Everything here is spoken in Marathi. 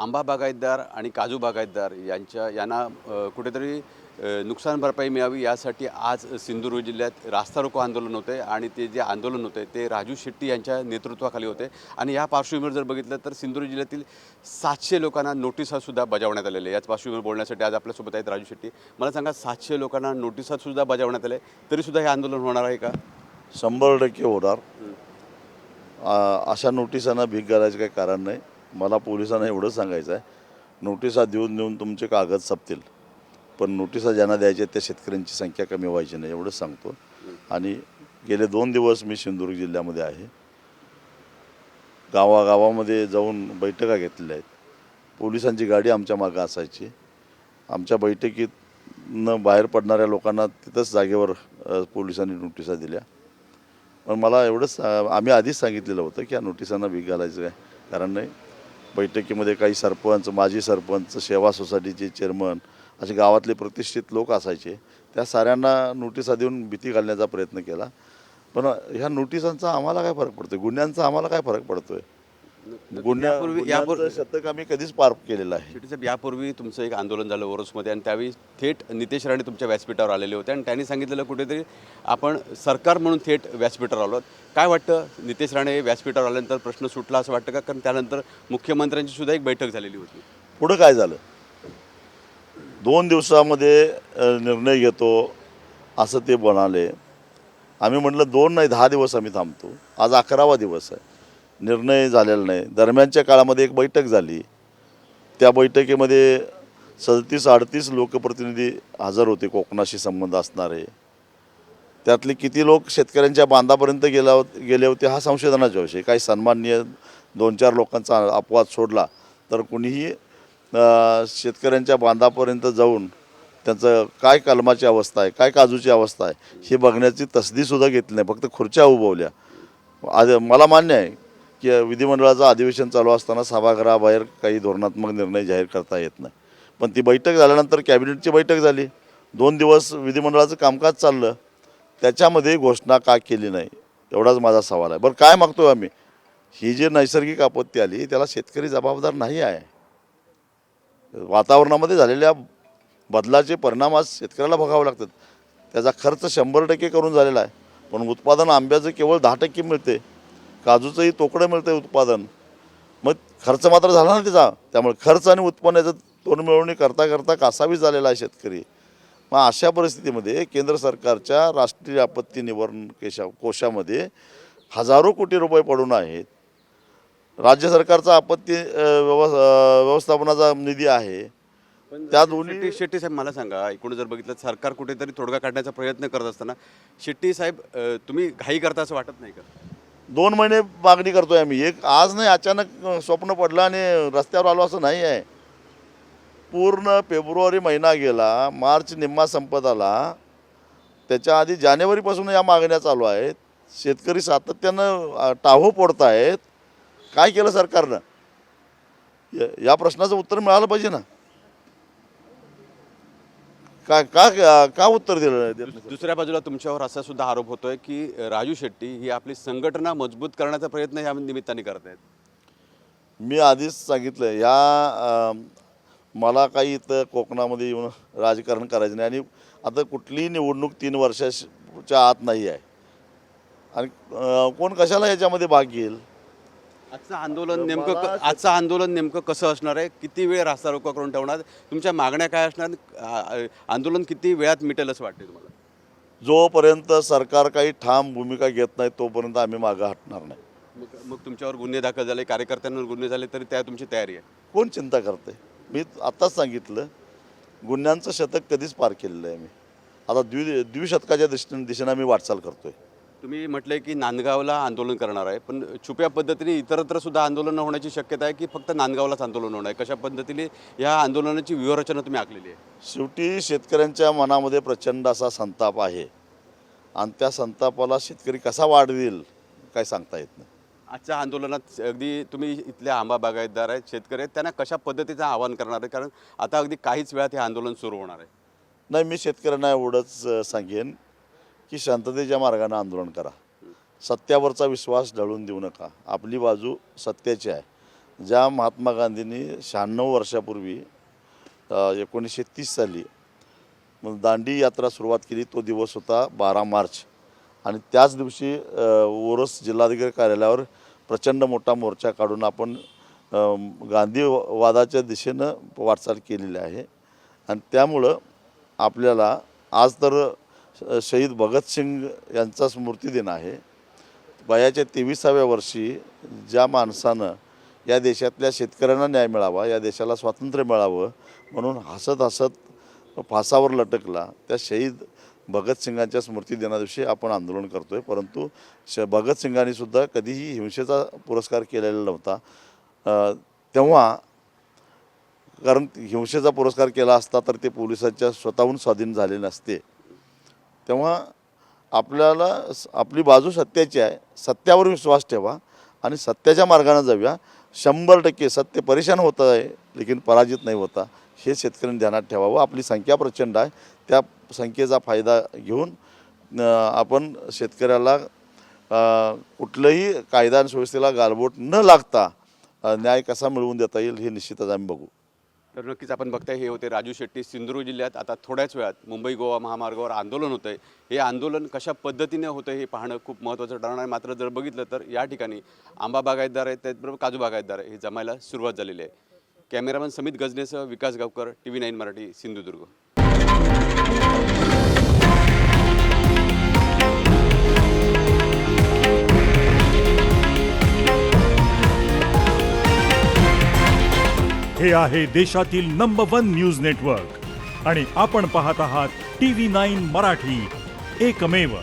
आंबा बागायतदार आणि काजू बागायतदार यांना कुठेतरी नुकसान भरपाई मिळावी यासाठी आज सिंधुदुर्ग जिल्ह्यात रास्ता रोको आंदोलन होते आणि ते जे आंदोलन होते ते राजू शेट्टी यांच्या नेतृत्वाखाली होते आणि या पार्श्वभूमीवर जर बघितलं तर सिंधुदुर्ग जिल्ह्यातील 700 लोकांना नोटिसासुद्धा बजावण्यात आलेले आहे। याच पार्श्वभूमीवर बोलण्यासाठी आज आपल्यासोबत आहेत राजू शेट्टी। मला सांगा 700 लोकांना नोटिसासुद्धा बजावण्यात आले तरीसुद्धा हे आंदोलन होणार आहे का? 100% होणार। अशा नोटिसांना भीक घालायचं काही कारण नाही। मला पोलिसांना एवढं सांगायचं आहे, नोटिसा देऊन तुमचे कागद संपतील, पण नोटिसा ज्यांना द्यायच्या त्या शेतकऱ्यांची संख्या कमी व्हायची नाही एवढंच सांगतो। आणि गेले 2 दिवस मी सिंधुदुर्ग जिल्ह्यामध्ये आहे, गावागावामध्ये जाऊन बैठका घेतलेल्या आहेत। पोलिसांची गाडी आमच्या मागं असायची। आमच्या बैठकीत बाहेर पडणाऱ्या लोकांना तिथंच जागेवर पोलिसांनी नोटिसा दिल्या। पण मला एवढंच आम्ही आधीच सांगितलेलं होतं की या नोटिसांना भीक घालायचं काय कारण नाही। बैठकीमध्ये काही सरपंच, माजी सरपंच, सेवा सोसायटीचे चेअरमन असे गावातले प्रतिष्ठित लोक असायचे। त्या साऱ्यांना नोटिसा देऊन भीती घालण्याचा प्रयत्न केला। पण ह्या नोटिसांचा आम्हाला काय फरक पडतो, गुन्ह्यांचा आम्हाला काय फरक पडतोय? गुन्ह्यापूर्वी शतक आम्ही कधीच पार केलेलं आहे। शेट्टी साहेब, यापूर्वी तुमचं एक आंदोलन झालं ओरोसमध्ये आणि त्यावेळी थेट नितेश राणे तुमच्या व्यासपीठावर आलेले होते आणि त्यांनी सांगितलेलं कुठेतरी आपण सरकार म्हणून थेट व्यासपीठावर आलो। काय वाटतं, नितेश राणे व्यासपीठावर आल्यानंतर प्रश्न सुटला असं वाटतं का? कारण त्यानंतर मुख्यमंत्र्यांची सुद्धा एक बैठक झालेली होती। पुढं काय झालं? 2 दिवसामध्ये निर्णय घेतो असं ते म्हणाले। आम्ही म्हटलं 2 नाही 10 दिवस आम्ही थांबतो। आज 11वा दिवस आहे, निर्णय झालेला नाही। दरम्यानच्या काळामध्ये एक बैठक झाली, त्या बैठकीमध्ये 37-38 लोकप्रतिनिधी हजर होते कोकणाशी संबंध असणारे। त्यातले किती लोक शेतकऱ्यांच्या बांधापर्यंत गेले होते हा संशोधनाचा विषय। काही सन्माननीय 2-4 लोकांचा अपवाद सोडला तर कुणीही शेतकऱ्यांच्या बांधापर्यंत जाऊन त्यांचं काय कलमाची अवस्था आहे, काय काजूची अवस्था आहे हे बघण्याची तसदीसुद्धा घेतली नाही, फक्त खुर्च्या उभवल्या। आज मला मान्य आहे की विधिमंडळाचं अधिवेशन चालू असताना सभागृहाबाहेर काही धोरणात्मक निर्णय जाहीर करता येत नाही, पण ती बैठक झाल्यानंतर कॅबिनेटची बैठक झाली, 2 दिवस विधिमंडळाचं कामकाज चाललं, त्याच्यामध्ये घोषणा का केली नाही एवढाच माझा सवाल आहे। बरं, काय मागतोय आम्ही? ही जी नैसर्गिक आपत्ती आली त्याला शेतकरी जबाबदार नाही आहे। वातावरणामध्ये झालेल्या बदलाचे परिणाम आज शेतकऱ्याला भोगावे लागतात। त्याचा खर्च 100% करून झालेला आहे, पण उत्पादन आंब्याचं केवळ 10% मिळते, काजूचंही तोकडं मिळतं उत्पादन, मग खर्च मात्र झाला ना त्याचा। त्यामुळे खर्च आणि उत्पन्नाचं तोडमिळवणी करता करता कासावीस झालेला आहे शेतकरी। मग अशा परिस्थितीमध्ये केंद्र सरकारच्या राष्ट्रीय आपत्ती निवारण कोशामध्ये हजारो कोटी रुपये पडून आहेत। राज्य सरकारचा आपत्ती व्यवस्थापनाचा निधी आहे। पण त्या दोन्ही शेट्टी साहेब, मला सांगा, एकूण जर बघितलं सरकार कुठेतरी तोडगा काढण्याचा प्रयत्न करत असताना शेट्टी साहेब तुम्ही घाई करता असं वाटत नाही का? 2 महिने मागणी करतोय आम्ही। एक आज नाही, अचानक स्वप्न पडलं आणि रस्त्यावर आलो असं नाही आहे। पूर्ण फेब्रुवारी महिना गेला, मार्च निम्मा संपत आला, त्याच्या आधी जानेवारीपासून या मागण्या चालू आहेत। शेतकरी सातत्यानं टाहो फोडत आहेत। काय केलं सरकारनं? या प्रश्नाचं उत्तर मिळालं पाहिजे ना। का का का उत्तर दिलं? दुसऱ्या बाजूला तुमच्यावर असा सुद्धा आरोप होतोय की राजू शेट्टी ही आपली संघटना मजबूत करण्याचा प्रयत्न ह्या निमित्ताने करत आहेत। मी आधीच सांगितलं, मला काही इथं कोकणामध्ये येऊन राजकारण करायचं नाही आणि आता कुठलीही निवडणूक 3 वर्षाच्या आत नाही आहे आणि कोण कशाला याच्यामध्ये भाग घेईल? आजचं आंदोलन नेमकं कसं असणार आहे? किती वेळ रास्ता रोको करून ठेवणार? तुमच्या मागण्या काय असणार? आंदोलन किती वेळात मिटेल असं वाटतं तुम्हाला? जोपर्यंत सरकार काही ठाम भूमिका घेत नाही तोपर्यंत आम्ही मागं हटणार नाही। मग तुमच्यावर गुन्हे दाखल झाले, कार्यकर्त्यांवर गुन्हे झाले तरी त्या तुमची तयारी आहे? कोण चिंता करते? मी आत्ताच सांगितलं, गुन्ह्यांचं शतक कधीच पार केलेलं आहे मी। आता द्विशतकाच्या दिशेने आम्ही वाटचाल करतोय। तुम्ही म्हटलंय की नांदगावला आंदोलन करणार आहे, पण छुप्या पद्धतीने इतरत्र सुद्धा आंदोलन होण्याची शक्यता आहे की फक्त नांदगावलाच आंदोलन होणार आहे? कशा पद्धतीने या आंदोलनाची व्यूहरचना तुम्ही आखलेली आहे? शेवटी शेतकऱ्यांच्या मनामध्ये प्रचंड असा संताप आहे आणि त्या संतापाला शेतकरी कसा वाढ देईल काय सांगता येत नाही। आजच्या आंदोलनात अगदी तुम्ही इथले आंबा बागायतदार आहेत, शेतकरी आहेत, त्यांना कशा पद्धतीचं आवाहन करणार आहे? कारण आता अगदी काहीच वेळात हे आंदोलन सुरू होणार आहे। नाही, मी शेतकऱ्यांना एवढंच सांगेन की शांततेच्या मार्गाने आंदोलन करा, सत्यावरचा विश्वास ढळून देऊ नका। आपली बाजू सत्याची आहे ज्या महात्मा गांधींनी 96 वर्षापूर्वी 1930 साली मग दांडी यात्रा सुरुवात केली, तो दिवस होता 12 मार्च. आणि त्याच दिवशी ओरोस जिल्हाधिकारी कार्यालयावर प्रचंड मोठा मोर्चा काढून आपण गांधीवादाच्या दिशेनं वाटचाल केलेली आहे. आणि त्यामुळं आपल्याला आज तर शहीद भगतसिंग यांचा स्मृतिदिन आहे. वयाच्या 23व्या वर्षी ज्या माणसानं या देशातल्या शेतकऱ्यांना न्याय मिळावा, या देशाला स्वातंत्र्य मिळावं म्हणून हसत हसत फासावर लटकला, त्या शहीद भगतसिंगांच्या स्मृतिदिनादिवशी आपण आंदोलन करतो आहे. परंतु भगतसिंगांनीसुद्धा कधीही हिंसेचा पुरस्कार केलेला नव्हता. तेव्हा कारण हिंसेचा पुरस्कार केला असता तर ते पोलिसांच्या स्वतःहून स्वाधीन झाले नसते. तेव्हा आपल्याला आपली बाजू सत्याची आहे, सत्यावर विश्वास ठेवा आणि सत्याच्या मार्गाने जाऊया. 100% सत्य परेशान होतं आहे लेकिन पराजित नाही होता, हे शेतकऱ्यांनी ध्यानात ठेवावं. आपली संख्या प्रचंड आहे, त्या संख्येचा फायदा घेऊन आपण शेतकऱ्याला कुठलंही कायदा आणि सुव्यवस्थेला गालबोट न लागता न्याय कसा मिळवून देता येईल हे निश्चितच आम्ही बघू. तर नक्कीच आपण बघताय, हे होते राजू शेट्टी. सिंधुदुर्ग जिल्ह्यात आता थोड्याच वेळात मुंबई गोवा महामार्गावर आंदोलन होतं आहे. हे आंदोलन कशा पद्धतीने होतं हे पाहणं खूप महत्त्वाचं ठरणार आहे. मात्र जर बघितलं तर या ठिकाणी आंबा बागायतदार आहेत, त्याचबरोबर काजू बागायतदार आहे, हे जमायला सुरुवात झालेली आहे. कॅमेरामन समित गजनेसह विकास गावकर, TV9 मराठी, सिंधुदुर्ग. हे आहे देशातील नंबर 1 न्यूज नेटवर्क आणि आपण पाहत आहात TV9 मराठी, एकमेव.